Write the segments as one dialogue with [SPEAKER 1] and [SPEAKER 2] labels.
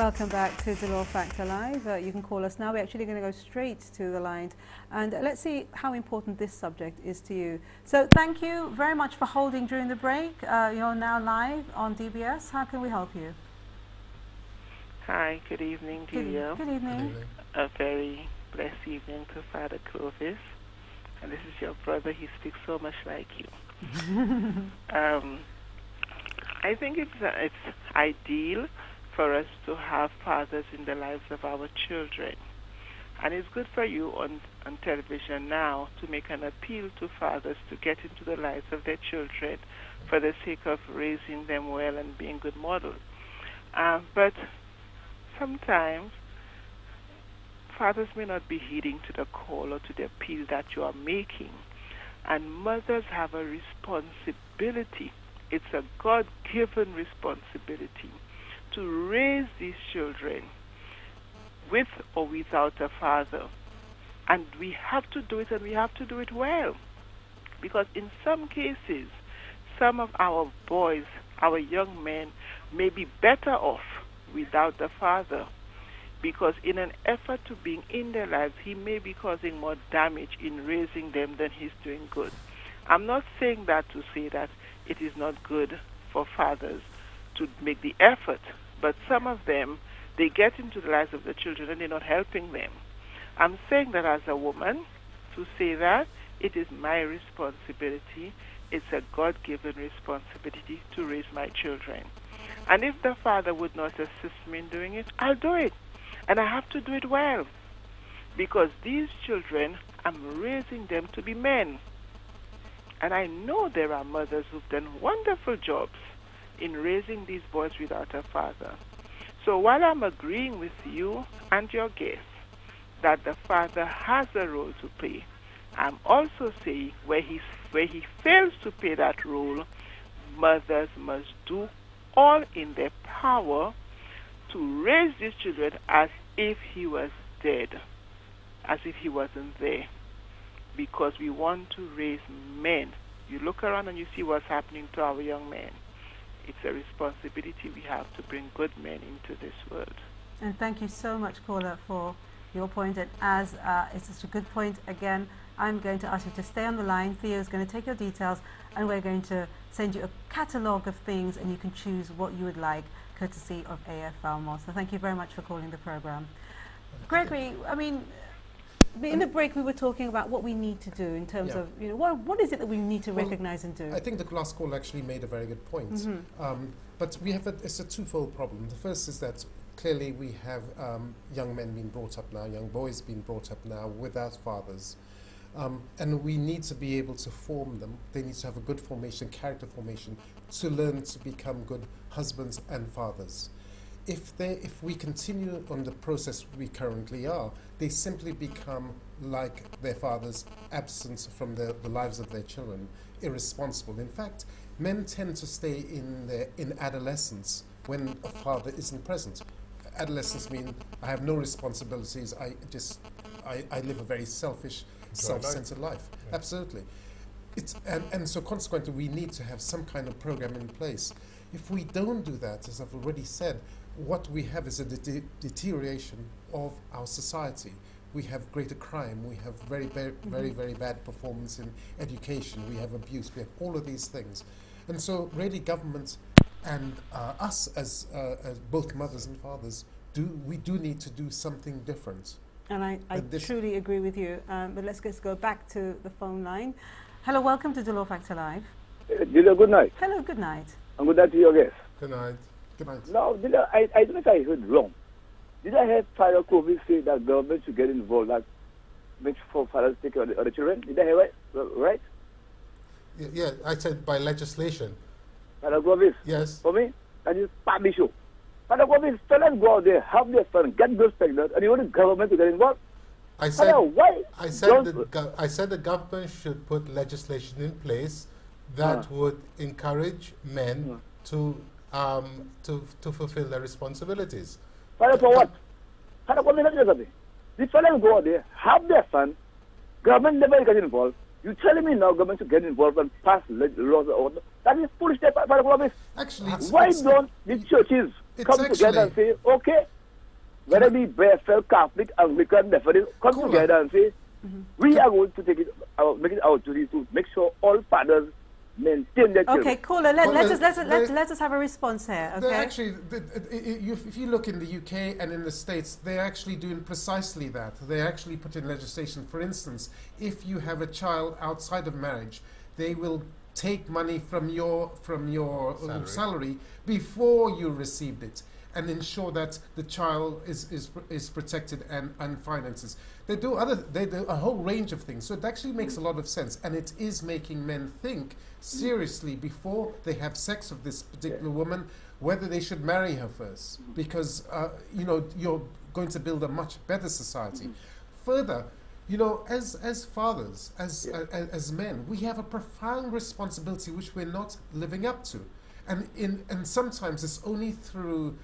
[SPEAKER 1] Welcome back to the Law Factor Live. You can call us now. We're actually going to go straight to the line and let's see how important this subject is to you. So thank you very much for holding during the break. You're now live on DBS. How can we help you?
[SPEAKER 2] Hi, good evening to you.
[SPEAKER 1] Good evening.
[SPEAKER 2] A very blessed evening to Father Clovis. And this is your brother. He speaks so much like you. I think it's ideal for us to have fathers in the lives of our children. And it's good for you on television now to make an appeal to fathers to get into the lives of their children for the sake of raising them well and being good models. But sometimes fathers may not be heeding to the call or to the appeal that you are making. And mothers have a responsibility. It's a God-given responsibility to raise these children with or without a father. And we have to do it, and we have to do it well. Because in some cases, some of our boys, our young men, may be better off without the father. Because in an effort to being in their lives, he may be causing more damage in raising them than he's doing good. I'm not saying that to say that it is not good for fathers to make the effort, but some of them, they get into the lives of the children and they're not helping them. I'm saying that as a woman, to say that it is my responsibility, it's a God-given responsibility to raise my children. And if the father would not assist me in doing it, I'll do it. And I have to do it well. Because these children, I'm raising them to be men. And I know there are mothers who've done wonderful jobs in raising these boys without a father. So while I'm agreeing with you and your guests that the father has a role to play, I'm also saying where he fails to play that role, mothers must do all in their power to raise these children as if he was dead, as if he wasn't there. Because we want to raise men. You look around and you see what's happening to our young men. It's a responsibility we have to bring good men into this world.
[SPEAKER 1] And thank you so much, caller, for your point. And as it's such a good point, again, I'm going to ask you to stay on the line. Theo is going to take your details, and we're going to send you a catalogue of things, and you can choose what you would like, courtesy of AF Falmouth. So thank you very much for calling the program. Gregory, I mean, in the break we were talking about what we need to do in terms of, you know, what is it that we need to recognize and do?
[SPEAKER 3] I think the last call actually made a very good point. But we have it's a twofold problem. The first is that clearly we have young men being brought up now, young boys being brought up now without fathers. And we need to be able to form them. They need to have a good formation, character formation, to learn to become good husbands and fathers. If we continue on the process we currently are, they simply become like their fathers, absent from the lives of their children, irresponsible. In fact, men tend to stay in adolescence when a father isn't present. Adolescence means I have no responsibilities, I live a very selfish, self-centered life. Yeah. Absolutely. And so consequently we need to have some kind of program in place. If we don't do that, as I've already said, what we have is a deterioration of our society. We have greater crime, we have very bad performance in education, we have abuse, we have all of these things. And so really government and us as both mothers and fathers, we do need to do something different.
[SPEAKER 1] And I truly agree with you. But let's just go back to the phone line. Hello, welcome to the Law Factor Live.
[SPEAKER 4] Dila, good night.
[SPEAKER 1] Hello, good night.
[SPEAKER 4] And good night to your guest.
[SPEAKER 3] Good night. Good night.
[SPEAKER 4] Now, Dila, I don't know if I heard wrong. Did I hear Father Clovis say that government should get involved, like make for fathers to take care of the children? Did I hear right?
[SPEAKER 3] Yeah, I said by legislation.
[SPEAKER 4] Father Clovis?
[SPEAKER 3] Yes.
[SPEAKER 4] For me, that is part issue. Father Clovis, fellas go out there, help their son, get those pregnant, and you want the government to get involved?
[SPEAKER 3] I said
[SPEAKER 4] the
[SPEAKER 3] the government should put legislation in place that would encourage men to fulfill their responsibilities.
[SPEAKER 4] Father, for what? Father, let me tell you something. These fellas go out there, help their son, government never get involved. You're telling me now government should get involved and pass laws or order? That is foolish, Father Clovis.
[SPEAKER 3] Actually,
[SPEAKER 4] why don't the churches come together and say, okay, whether it be BFL, Catholic, Anglican, Methodist, come
[SPEAKER 3] Cool.
[SPEAKER 4] together and say, we are going to make it our duty to make sure all fathers maintain their children.
[SPEAKER 1] Okay, caller, let
[SPEAKER 3] Caller,
[SPEAKER 1] us have a response here,
[SPEAKER 3] They're
[SPEAKER 1] okay?
[SPEAKER 3] actually, if you look in the UK and in the States, they're actually doing precisely that. They actually put in legislation. For instance, if you have a child outside of marriage, they will take money from your salary before you received it, and ensure that the child is protected and finances. They do a whole range of things. So it actually makes a lot of sense, and it is making men think seriously before they have sex with this particular woman, whether they should marry her first, because you're going to build a much better society. Further, as fathers, as men, we have a profound responsibility which we're not living up to, and sometimes it's only through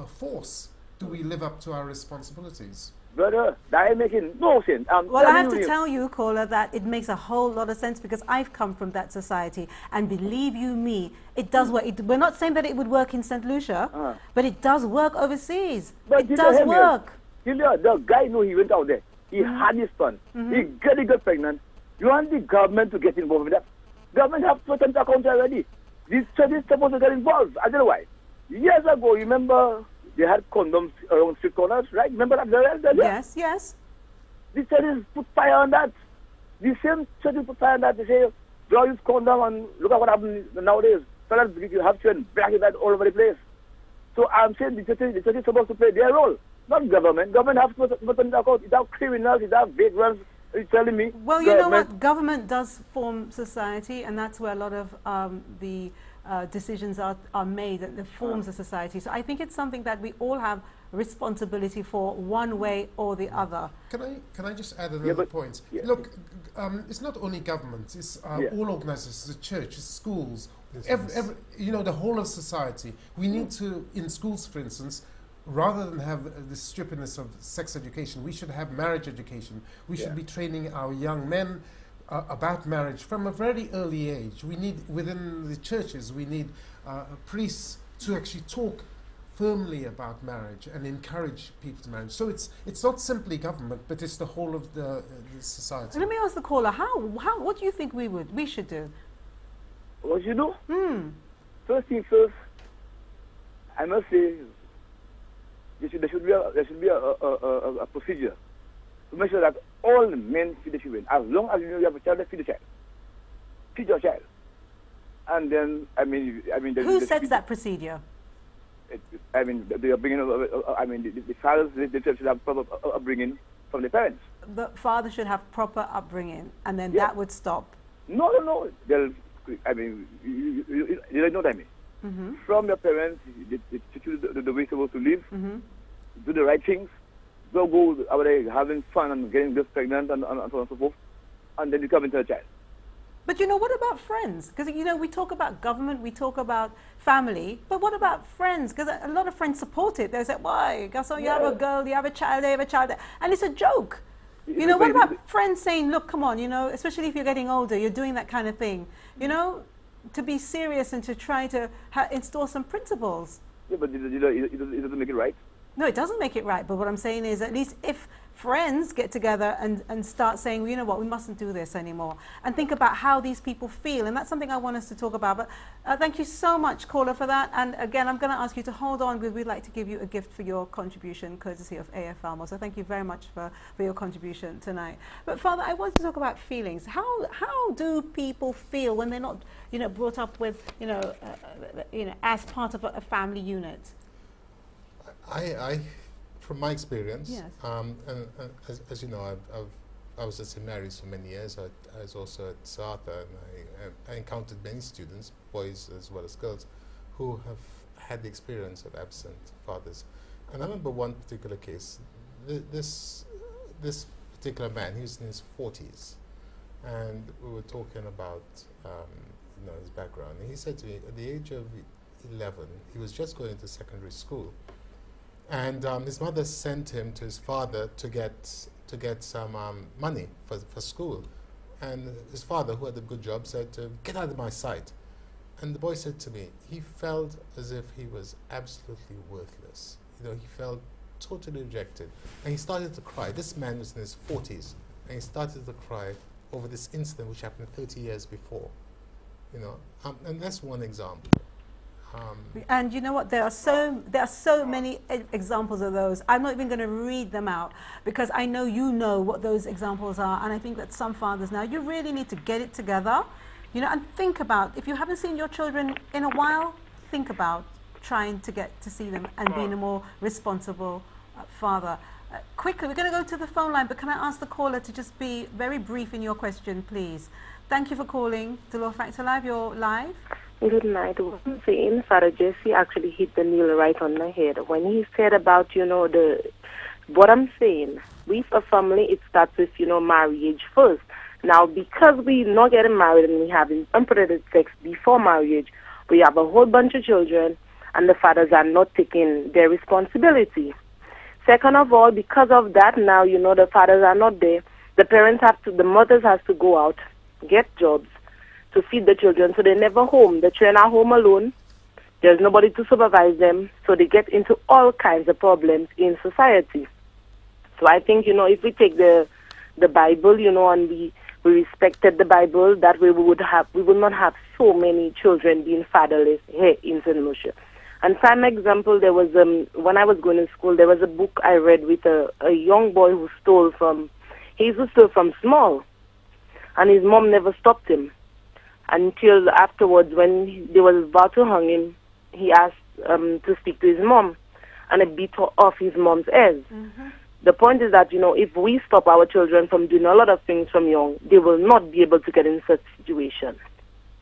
[SPEAKER 3] force do we live up to our responsibilities.
[SPEAKER 4] Brother, that is making no sense.
[SPEAKER 1] Well, I have to tell you, caller, that it makes a whole lot of sense because I've come from that society, and believe you me, it does work. We're not saying that it would work in St. Lucia, but it does work overseas.
[SPEAKER 4] But
[SPEAKER 1] it does work.
[SPEAKER 4] The guy knew he went out there. He had his son. He got pregnant. You want the government to get involved with that? Government have certain accounts already. This church is supposed to get involved. I don't know why. Years ago, remember, they had condoms around street corners, right? Remember that?
[SPEAKER 1] Yes, yes.
[SPEAKER 4] The churches put fire on that. The same churches put fire on that. They say, don't use condom, and look at what happens nowadays. Fellas, you have children bragging that all over the place. So I'm saying the church is supposed to play their role, not government. Government has to put on the account. It's our criminals, it's our vagrants. Are you telling me?
[SPEAKER 1] Well, you know what? Government does form society, and that's where a lot of the decisions are made, that forms a society. So I think it's something that we all have responsibility for, one way or the other.
[SPEAKER 3] Can I just add another point? Look, it's not only government, it's all organizations, the church, schools, every, the whole of society. We need to, in schools for instance, rather than have the stupidness of sex education, we should have marriage education. We should be training our young men about marriage from a very early age. We need, within the churches, we need priests to actually talk firmly about marriage and encourage people to marry. So it's not simply government, but it's the whole of the society.
[SPEAKER 1] Let me ask the caller, what do you think we should do?
[SPEAKER 4] What should you do? First thing first, I must say, there should be a procedure to make sure that all men feed the children. As long as you have a child, feed the child. Feed your child. And then,
[SPEAKER 1] who sets that procedure?
[SPEAKER 4] They are bringing. The fathers, they should have proper upbringing from the parents.
[SPEAKER 1] The father should have proper upbringing, and then that would stop.
[SPEAKER 4] No. You don't know what I mean. From your parents, they teach you the way you're supposed to live, do the right things, don't go out there having fun and getting just pregnant and so on and so forth, and then you come into a child.
[SPEAKER 1] But what about friends? Because we talk about government, we talk about family, but what about friends? Because a lot of friends support it. They say, why? So you have a girl, you have a child, they have a child, and it's a joke. What about friends saying, look, come on, especially if you're getting older, you're doing that kind of thing, to be serious and to try to install some principles.
[SPEAKER 4] Yeah, but it doesn't make it right.
[SPEAKER 1] No, it doesn't make it right. But what I'm saying is, at least if friends get together and start saying, well, you know what, we mustn't do this anymore, and think about how these people feel. And that's something I want us to talk about. But thank you so much, caller, for that. And again, I'm going to ask you to hold on, because we'd like to give you a gift for your contribution, courtesy of AFL. So thank you very much for your contribution tonight. But Father, I want to talk about feelings. How do people feel when they're not, brought up with, as part of a family unit?
[SPEAKER 5] I from my experience,
[SPEAKER 1] yes.
[SPEAKER 5] And as you know, I was at St. Mary's for many years. I was also at SARTA, and I encountered many students, boys as well as girls, who have had the experience of absent fathers. And I remember one particular case. This particular man, he was in his 40s, and we were talking about his background. And he said to me, at the age of 11, he was just going to secondary school. And his mother sent him to his father to get some money for school. And his father, who had a good job, said to him, "Get out of my sight." And the boy said to me, he felt as if he was absolutely worthless. He felt totally rejected. And he started to cry. This man was in his 40s, and he started to cry over this incident which happened 30 years before. You know, and that's one example.
[SPEAKER 1] And you know what? There are so many examples of those. I'm not even going to read them out because I know you know what those examples are. And I think that some fathers now, you really need to get it together, you know, and think about, if you haven't seen your children in a while, think about trying to get to see them and being a more responsible father. Quickly, we're going to go to the phone line, but can I ask the caller to just be very brief in your question, please? Thank you for calling to Law Factor Live. You're live.
[SPEAKER 6] Good night. What I'm saying, Father Jesse actually hit the nail right on the head when he said about, you know, what I'm saying. With a family, it starts with, you know, marriage first. Now, because we're not getting married and we having unprotected sex before marriage, we have a whole bunch of children and the fathers are not taking their responsibility. Second of all, because of that, now, you know, the fathers are not there. The mothers have to go out, get jobs to feed the children, so they're never home. The children are home alone. There's nobody to supervise them, so they get into all kinds of problems in society. So I think, you know, if we take the Bible, you know, and we respected the Bible, that way we would not have so many children being fatherless here in St. Lucia. And prime example, there was when I was going to school, there was a book I read with a young boy who stole from small, and his mom never stopped him. Until afterwards, when they was about to hang him, he asked to speak to his mom, and it beat off his mom's ears. Mm-hmm. The point is that, you know, if we stop our children from doing a lot of things from young, they will not be able to get in such situations.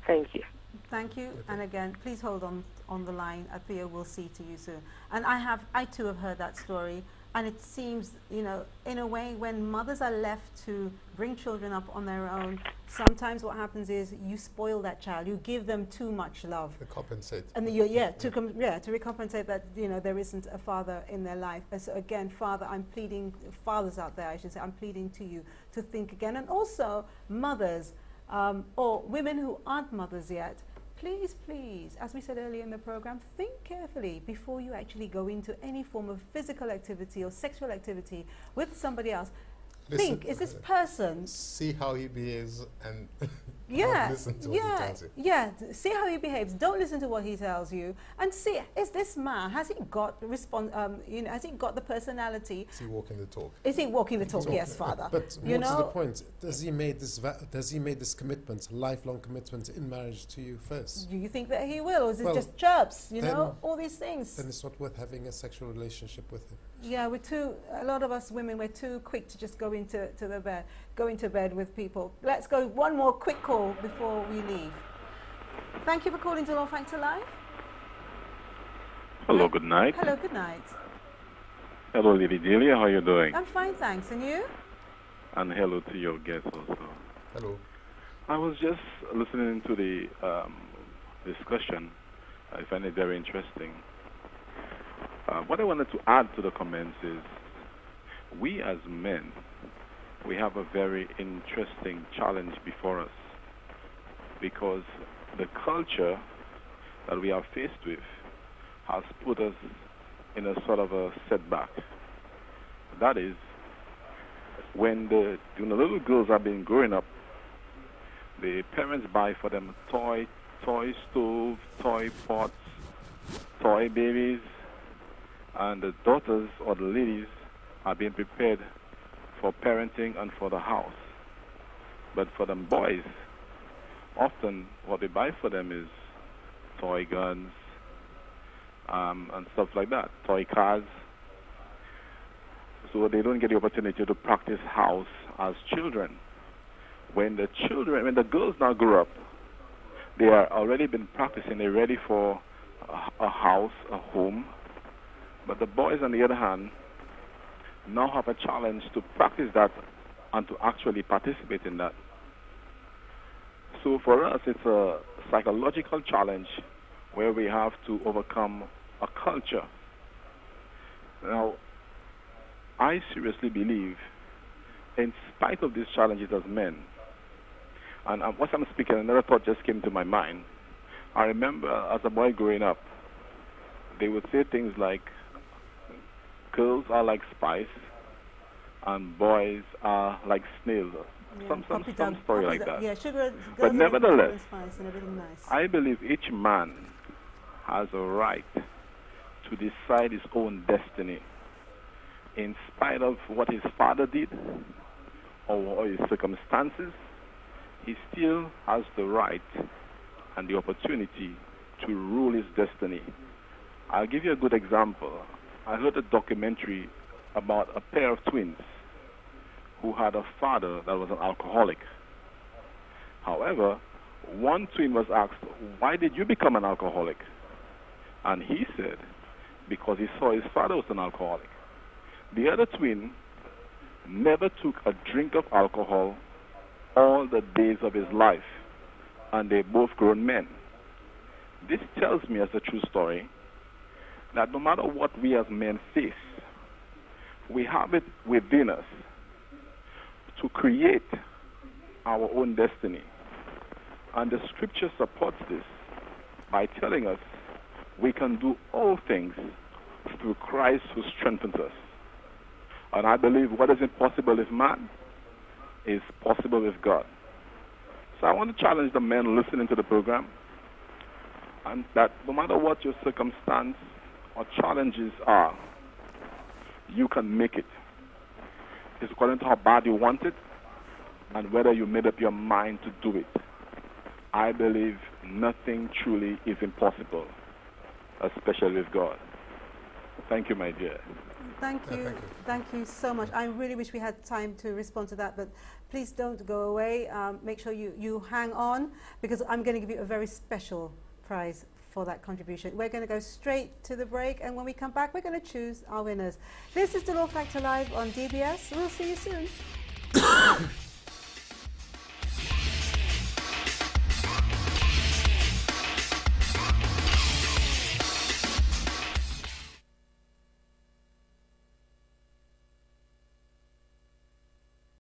[SPEAKER 6] Thank you.
[SPEAKER 1] Thank you. And again, please hold on the line. Theo will see to you soon. And I too have heard that story. And it seems, you know, in a way, when mothers are left to bring children up on their own, sometimes what happens is you spoil that child. You give them too much love. To
[SPEAKER 5] compensate.
[SPEAKER 1] And to recompensate that, you know, there isn't a father in their life. And so again, fathers out there, I should say, I'm pleading to you to think again. And also mothers or women who aren't mothers yet, please, as we said earlier in the program, think carefully before you actually go into any form of physical activity or sexual activity with somebody else. Think, is this person...
[SPEAKER 5] See how he behaves and
[SPEAKER 1] not
[SPEAKER 5] listen to what he tells you.
[SPEAKER 1] Yeah, see how he behaves. Don't listen to what he tells you. And see, is this man, has he got has he got the personality?
[SPEAKER 5] Is he walking the talk?
[SPEAKER 1] Is he walking the talk? Yes, Father.
[SPEAKER 3] But what's the point? Does he made this commitment, lifelong commitment in marriage to you first?
[SPEAKER 1] Do you think that he will, or is it just chirps, you know, all these things?
[SPEAKER 3] Then it's not worth having a sexual relationship with him.
[SPEAKER 1] Yeah, a lot of us women, we're too quick to just go into bed with people. Let's go one more quick call before we leave. Thank you for calling to Law Factor Live.
[SPEAKER 7] Hello, good night.
[SPEAKER 1] Hello, good night.
[SPEAKER 7] Hello, Lady Delia, how are you doing?
[SPEAKER 1] I'm fine, thanks. And you?
[SPEAKER 7] And hello to your guest also.
[SPEAKER 5] Hello.
[SPEAKER 7] I was just listening to the discussion. I find it very interesting. What I wanted to add to the comments is we as men, we have a very interesting challenge before us because the culture that we are faced with has put us in a sort of a setback. That is, when the little girls have been growing up, the parents buy for them toy stove, toy pots, toy babies, and the daughters or the ladies are being prepared for parenting and for the house. But for them boys, often what they buy for them is toy guns and stuff like that, toy cars. So they don't get the opportunity to practice house as children. When the girls now grow up, they are already been practicing, they're ready for a house, a home. But the boys, on the other hand, now have a challenge to practice that and to actually participate in that. So for us, it's a psychological challenge where we have to overcome a culture. Now, I seriously believe, in spite of these challenges as men, and once I'm speaking, another thought just came to my mind. I remember as a boy growing up, they would say things like, girls are like spice and boys are like snails. Some story like that.
[SPEAKER 1] Yeah, sugar.
[SPEAKER 7] But nevertheless,
[SPEAKER 1] spice and everything nice.
[SPEAKER 7] I believe each man has a right to decide his own destiny, in spite of what his father did or his circumstances. He still has the right and the opportunity to rule his destiny. I'll give you a good example. I heard a documentary about a pair of twins who had a father that was an alcoholic. However, one twin was asked, "Why did you become an alcoholic?" And he said, "Because he saw his father was an alcoholic." The other twin never took a drink of alcohol all the days of his life, and they're both grown men. This tells me, as a true story, that no matter what we as men face, we have it within us to create our own destiny. And the scripture supports this by telling us we can do all things through Christ who strengthens us. And I believe what is impossible with man is possible with God. So I want to challenge the men listening to the program, and that no matter what your circumstance or challenges are, you can make it. It's according to how bad you want it and whether you made up your mind to do it. I believe nothing truly is impossible, especially with God. Thank you, my dear.
[SPEAKER 1] Thank you. Thank you so much. I really wish we had time to respond to that, but please don't go away. Make sure you hang on, because I'm going to give you a very special prize for that contribution. We're going to go straight to the break, and when we come back, we're going to choose our winners. This is the Law Factor Live on DBS. We'll see you soon.